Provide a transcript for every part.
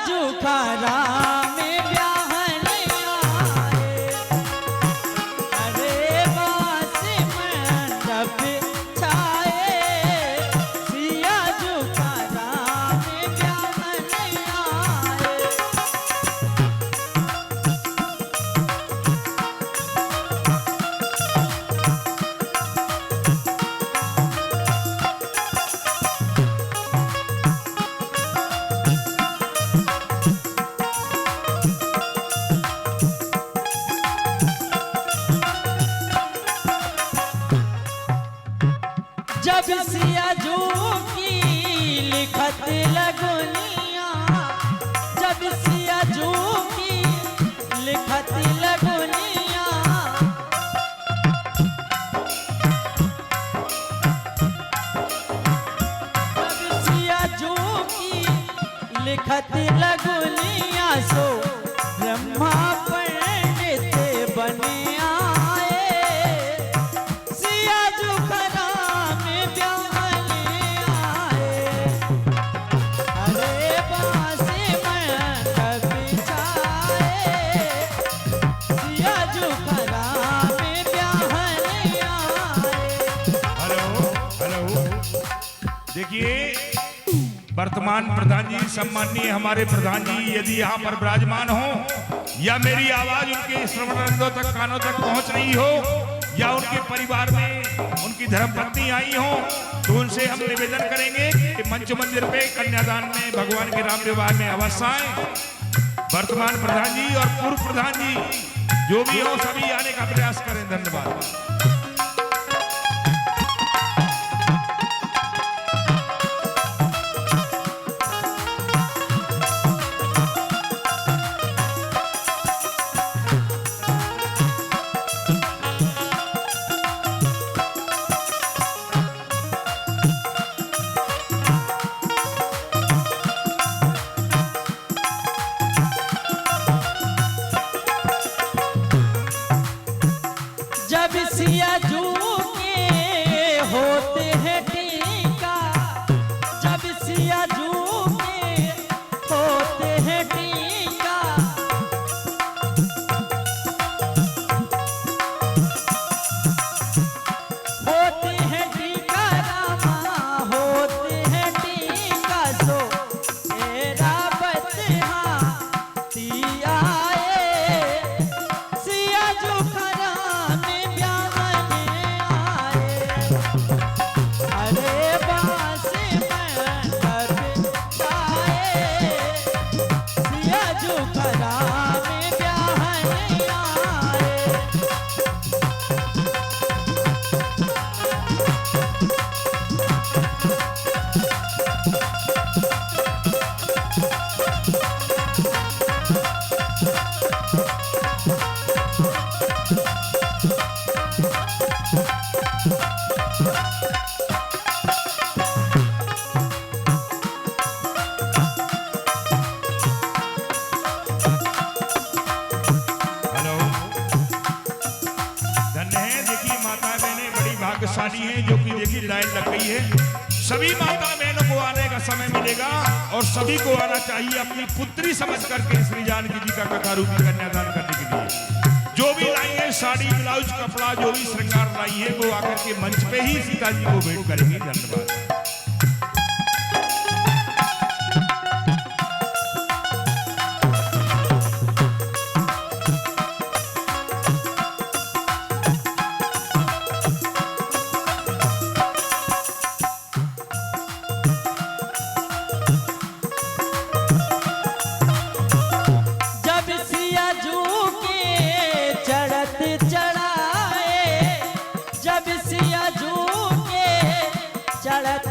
जुखारा में ब्याहन आए, अरे बास मंडप छाए, सिया जुखारा में ब्याहन आए। जब सिया जू की लिखत लगुनिया, जब सिया जू की लिखत लगुनिया, जब सिया जू की लिखत लगुनिया, सो ब्रह्मा पंडित बने देखिए वर्तमान प्रधान जी, सम्माननीय हमारे प्रधान जी यदि यहाँ पर विराजमान हो या मेरी आवाज उनके श्रवणरंध्रों तक, कानों तक पहुँच रही हो, या उनके परिवार में उनकी धर्मपत्नी आई हो, तो उनसे हम निवेदन करेंगे कि मंच मंदिर पे कन्यादान में भगवान के राम विवाह में अवश्य आए। वर्तमान प्रधान जी और पूर्व प्रधान जी जो भी हो सभी आने का प्रयास करें। धन्यवाद। जब सिया जू के होते हैं टीका, जब सिया जू के होते हैं टीका, होते हैं टीका रामा, होते हैं टीका, सो तेरा बच्चा दिया सिया जू खरा भाग्यशाली हैं जो कि देखिए लाइन लग गई है। सभी माता बहनों को आने का समय मिलेगा और सभी को आना चाहिए अपनी पुत्री समझ करके श्री जानकी जी का कथा रूपी कन्यादान करने के लिए। जो भी लाई है साड़ी, ब्लाउज, कपड़ा, जो भी श्रृंगार लाई है वो आकर के मंच पे ही सीता जी को भेंट करेंगे। धन्यवाद। चढ़त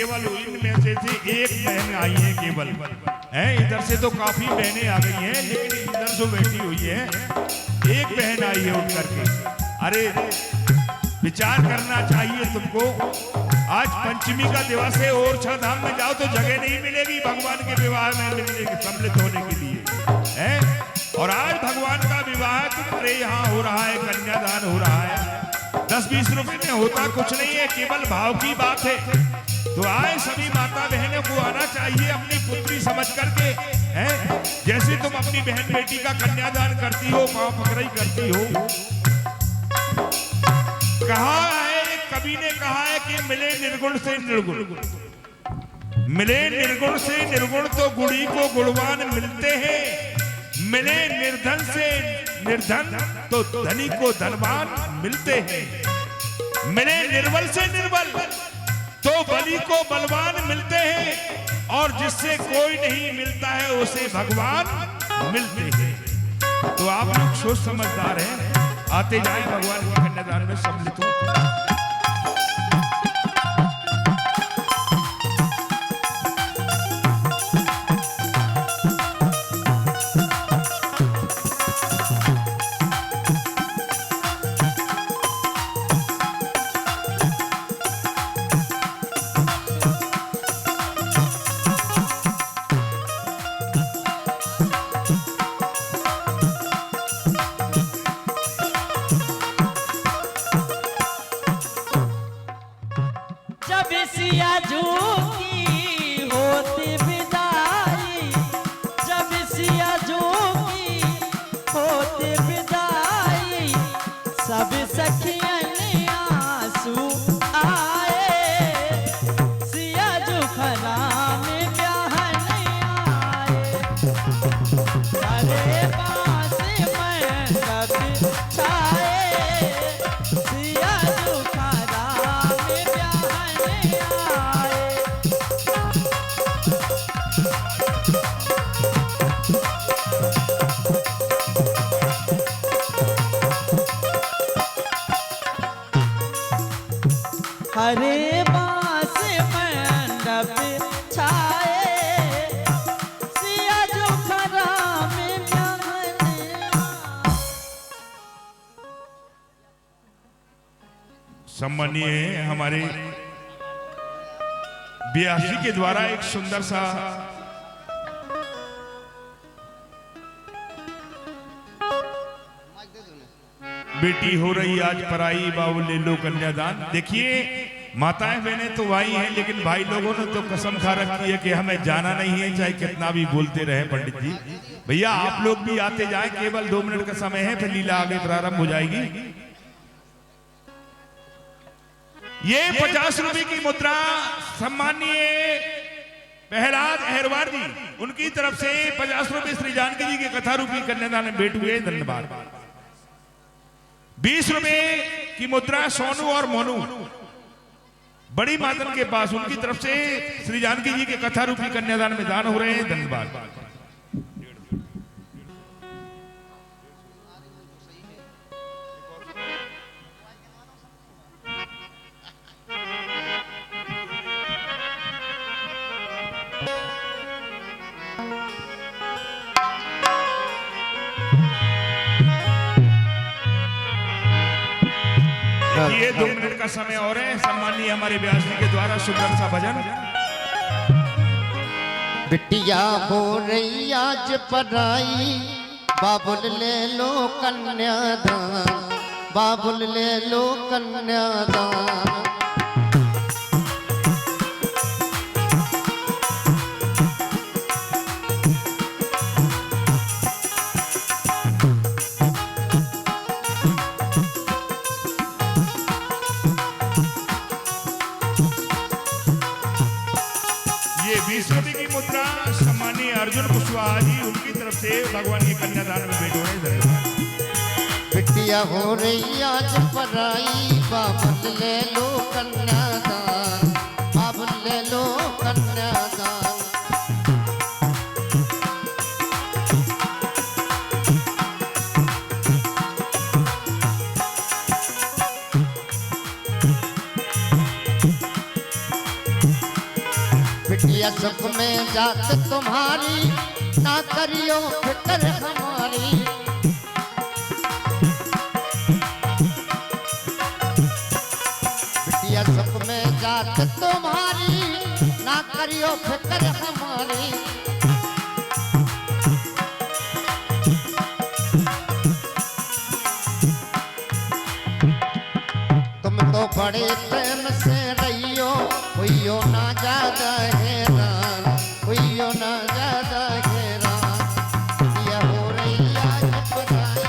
केवल इनमें से एक बहन आई है केवल है। इधर से तो काफी बहनें आ गई हैं, लेकिन इधर जो बैठी हुई है एक बहन आई है उठ करके। अरे विचार करना चाहिए तुमको। आज पंचमी का दिवस है, और धाम में जाओ तो जगह नहीं मिलेगी भगवान के विवाह में मिलने के सम्मिलित होने के लिए है। और आज भगवान का विवाह तुम्हारे यहाँ हो रहा है, कन्यादान हो रहा है। 10-20 रुपए में होता कुछ नहीं है, केवल भाव की बात है। तो आए सभी माता बहनों को आना चाहिए अपनी पुत्री समझ करके हैं। जैसे तुम अपनी बहन बेटी का कन्यादान करती हो, पांव पकड़ाई करती हो। कहा है, एक कवि ने कहा है कि मिले निर्गुण से निर्गुण, मिले निर्गुण से निर्गुण तो गुणी को गुणवान मिलते हैं। मिले निर्धन से निर्धन तो धनी को धनवान मिलते हैं। मिले निर्बल से निर्बल तो बली को बलवान मिलते हैं। और जिससे कोई नहीं मिलता है उसे भगवान मिलते हैं। तो आप लोग सोच समझदार हैं, आते जाए भगवान के कन्यादान में सम्मिलित हो। जब सिया झूठी होती विदाई, जब सिया झूठी होती विदाई, सब सखियन आंसू आए। सिया जुखरा में ब्याहन आए। अरे बांस में सब छाए। सिया जुखरा में ब्याहन आए। हरे बांस मंडप छाए। सिया जुखरा में ब्याहन आए। सम्मानीय हमारे ब्यासी के द्वारा एक सुंदर सा बेटी हो रही आज पराई, बाबू ले लो कन्यादान। देखिए माताएं बहनें तो भाई हैं, लेकिन भाई लोगों ने तो कसम खा रखी है कि हमें जाना नहीं है, चाहे कितना भी बोलते रहे पंडित जी। भैया आप लोग भी आते जाए, केवल 2 मिनट का समय है, फिर लीला आगे प्रारंभ हो जाएगी। ये 50 रुपए की मुद्रा सम्मानीय प्रहलाद अहरवार जी, उनकी तरफ से 50 रुपए श्री जानकी जी के कथा रूपी कन्यादान में भेंट हुए, धन्यवाद। 20 रुपए की मुद्रा सोनू और मोनू बड़ी मातन के पास, उनकी तरफ से श्री जानकी जी के कथा रूपी कन्यादान में दान हो रहे हैं, धन्यवाद। ये 2 मिनट का समय और है। सम्मानीय हमारे व्यास जी के द्वारा सुंदर सा भजन। बिटिया हो रही आज पराई, बाबुल ले लो कन्यादान, बाबुल ले लो कन्यादान। ये 20 रुपए की मुद्रा सम्मानीय अर्जुन कुशवाहा जी, उनकी तरफ से भगवान के कन्यादान में भेंट हो रहे हैं, धन्यवाद। बिटिया हो रही आज पराई, बाबुल ले लो कन्यादान, बाबुल ले लो कन्यादान। बिटिया सुख में जात तुम्हारी, ना करियो फिक्र हमारी। बिटिया सुख में जात तुम्हारी, ना करियो फिक्र हमारी। तुम तो बड़े प्रेम से रहियो, हुइयो ना ज्यादा हैरान, हुइयो ना ज्यादा हैरान। ये हो रही आज पराई।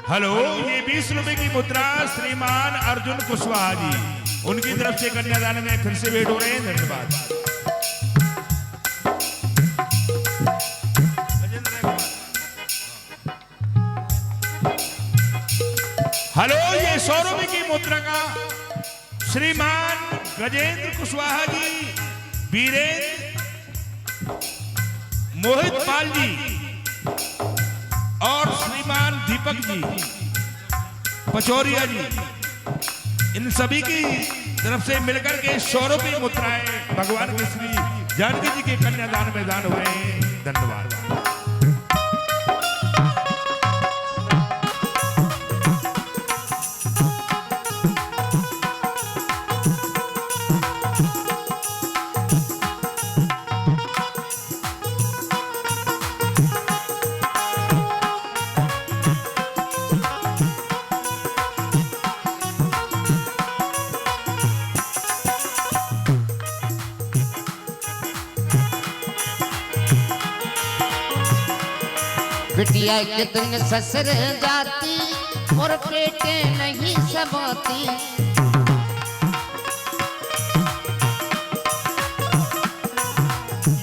हेलो, ये 20 रुपए की मुद्रा श्रीमान अर्जुन कुशवाहा जी, उनकी तरफ से कन्यादान में फिर से भेंट हो रहे हैं। धन्यवाद। हेलो, ये 100 रुपए की मुद्रा का श्रीमान गजेंद्र कुशवाहा जी, वीरेंद्र मोहित पाल जी और श्रीमान दीपक जी पचौरिया जी, इन सभी की तरफ से मिलकर के 100 रुपये मुद्राएं भगवान के श्री जानकी जी के कन्यादान में दान हुए हैं। धन्यवाद। बिटिया कितने ससुर जाती, और पेटे नहीं समाती।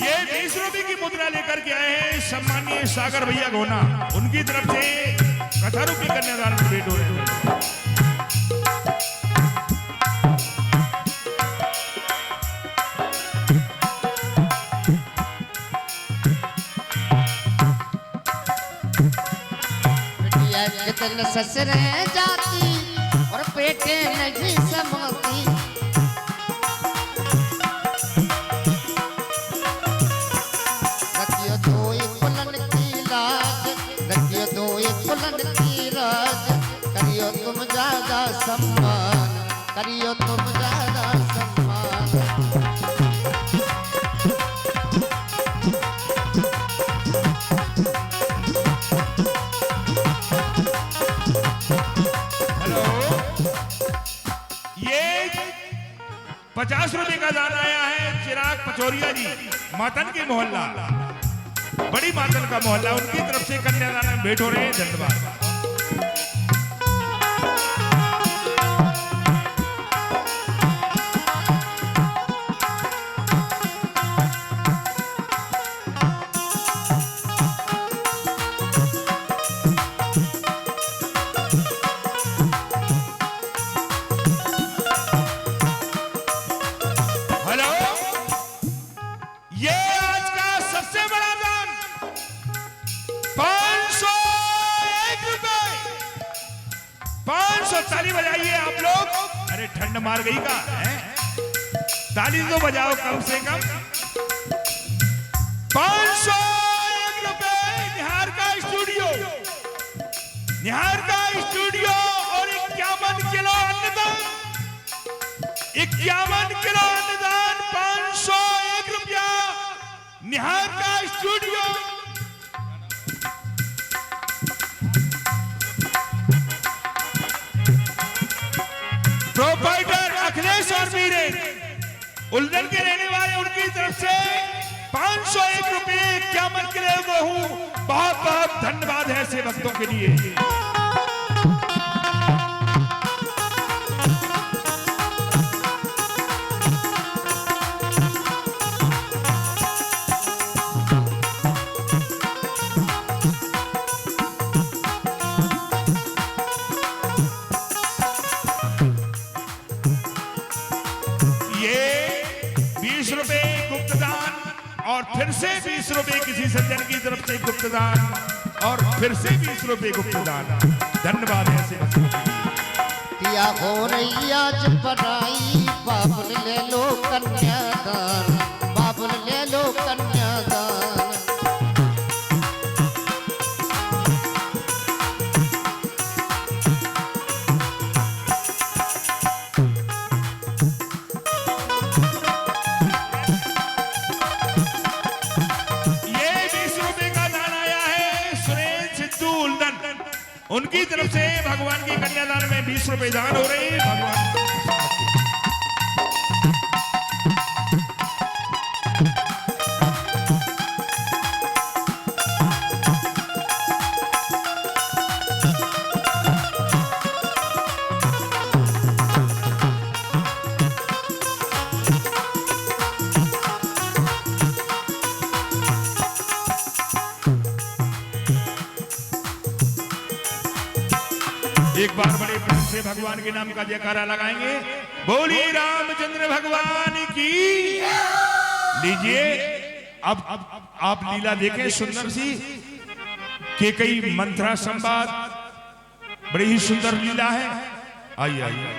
ये 20 रुपए की मुद्रा लेकर के आए हैं सम्मानीय सागर भैया गोना, उनकी तरफ से कथा रूपी कन्यादान में भेंट हो रहे हैं। कितने ससुर जाती, और पेटे नहीं समाती। रखियो दो एक कुलन की लाज, रखियो दो एक कुलन की राज। करियो तुम ज्यादा सम्मान, करियो तुम ज्यादा सम्मान। हेलो, ये 50 रुपए का दान आया है चिराग पचौरिया जी, मातन के मोहल्ला, बड़ी मातन का मोहल्ला, उनकी तरफ से कन्यादान में भेंट हो रहे हैं। धन्यवाद। हेलो, ये आज का सबसे बड़ा दान 501 रुपए। 500 ताली बजाइए आप लोग। अरे ठंड मार गई का है? ताली तो बजाओ कम से कम। 501 रुपए निहार का स्टूडियो, निहार का स्टूडियो और 51 किलो अन्नदान, 51 किलो अन्नदान, 501 रुपया निहार का स्टूडियो। प्रोपाइटर अखिलेश और वीरेन उल्दन के रहने वाले, उनकी तरफ से 501 रुपये 51 किलो गेहूं। बहुत बहुत धन्यवाद है ऐसे भक्तों के लिए। से 20 रुपए किसी सज्जन की तरफ से गुप्तदान और फिर से 20 रुपए गुप्तदान। धन्यवाद ऐसे दिया हो रैया पढ़ाई बाबुल ले लो कन्यादान, बाबुल ले लो कन्यादान। उनकी तरफ से भगवान की कन्यादान में 20 रुपए दान हो रहे हैं। भगवान एक बार बड़े प्रेम से भगवान के नाम का जयकारा लगाएंगे। बोलिए रामचंद्र भगवान की। लीजिए अब आप लीला देखें सुंदर सी के कई मंत्रा संवाद, बड़ी ही सुंदर लीला है। आइए आइए।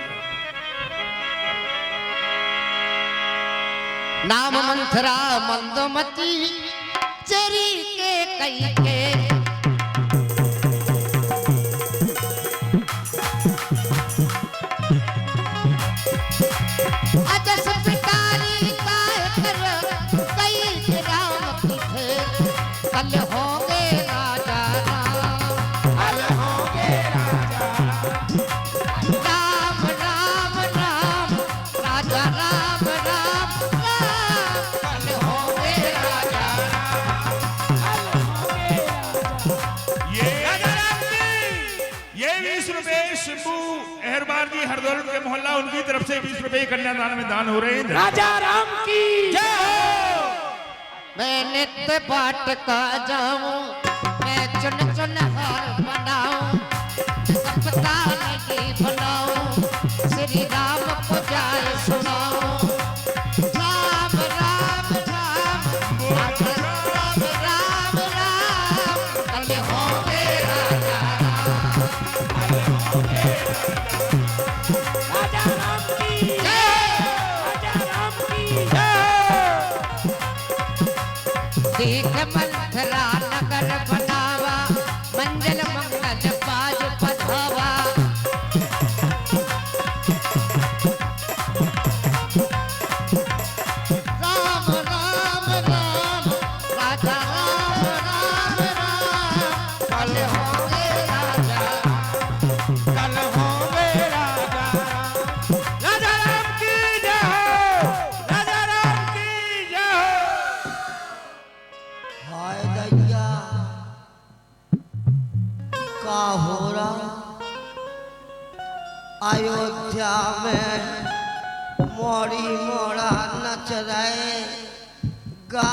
नाम मंथरा मंदमती चरी के कई के अजस पिटारी का कर कई राम पीछे कल होंगे राजा कल होंगे राजा राम राम राम राजा राम राम राम कल होंगे राजा ये 20 रुपए शिबू एहरबार जी हरदौल के मोहल्ला उनकी तरफ से 20 रुपए कन्यादान में दान हो रहे हैं। राजा राम की जय हो। मैं नित्य पाठ का जाऊं, मैं चुन चुन हार बनाऊं, सपना नहीं बनाऊं, श्री राम को जाय सुनाऊं। राम राम राम राम राम राम राम कल होंगे राजा राजा राम की जय, राजा राम की जय। देख मंथरा नगर बनावा, मंगल मंगल बाज पधावा। राम राम राम राजा राम राम राम कल होंगे राजा कल होंगे राजा। राजा राम की जय हो, राजा राम की जय हो। हाय दैया का हो रहा अयोध्या में मोड़ी मोड़ा नच रहे गा